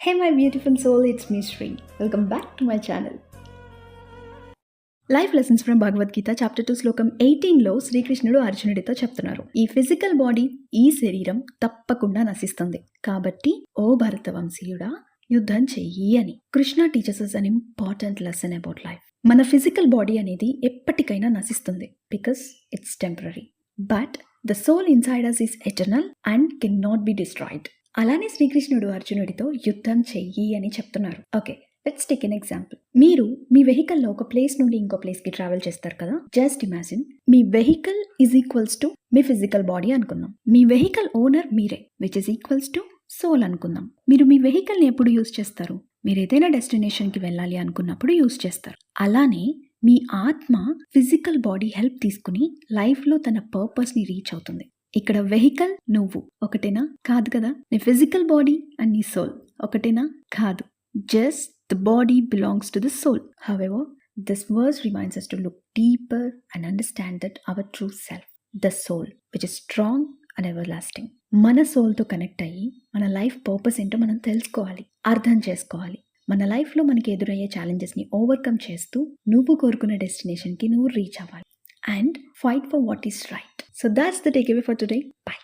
Hey my beautiful soul, it's me Shri. Welcome back to my channel. Life lessons from Bhagavad Gita chapter 2 శ్లోకం 18లో శ్రీకృష్ణుడు అర్జునుడితో చెప్తున్నారు, ఈ physical body, ఈ శరీరం తప్పకుండా నశిస్తుంది. కాబట్టి ఓ భరతవంశీయుడా, యుద్ధం చెయ్యి అని. Krishna teachers us an important lesson about life. మన ఫిజికల్ బాడీ అనేది ఎప్పటికైనా నశిస్తుంది, because it's temporary. But the soul inside us is eternal and cannot be destroyed. అలానే శ్రీకృష్ణుడు అర్జునుడితో యుద్ధం చెయ్యి అని చెప్తున్నారు. Okay, let's take an example. మీరు మీ వెహికల్లో ఒక ప్లేస్ నుండి ఇంకో ప్లేస్కి ట్రావెల్ చేస్తారు కదా. జస్ట్ ఇమాజిన్, మీ వెహికల్ ఈజ్ ఈక్వల్స్ టు మీ ఫిజికల్ బాడీ అనుకుందాం. మీ వెహికల్ ఓనర్ మీరే, which is equals to soul అనుకుందాం. మీరు మీ వెహికల్ని ఎప్పుడు యూజ్ చేస్తారు? మీరు ఏదైనా డెస్టినేషన్కి వెళ్ళాలి అనుకున్నప్పుడు యూజ్ చేస్తారు. అలానే మీ ఆత్మ ఫిజికల్ బాడీ హెల్ప్ తీసుకుని లైఫ్లో తన పర్పస్ని రీచ్ అవుతుంది. ఇక్కడ వెహికల్ నువ్వు ఒకటేనా? కాదు కదా. నీ ఫిజికల్ బాడీ అండ్ నీ సోల్ ఒకటేనా? కాదు. Just the body belongs to the soul. However, this verse reminds us to look deeper and understand that our true self, the soul, which is strong and everlasting. మన సోల్తో connect అయ్యి మన life purpose ఏంటో మనం తెలుసుకోవాలి, అర్థం చేసుకోవాలి. మన లైఫ్లో మనకి ఎదురయ్యే ఛాలెంజెస్ని ఓవర్కమ్ చేస్తూ నువ్వు కోరుకున్న డెస్టినేషన్కి నువ్వు రీచ్ అవ్వాలి. And fight for what is right. So that's the takeaway for today. Bye.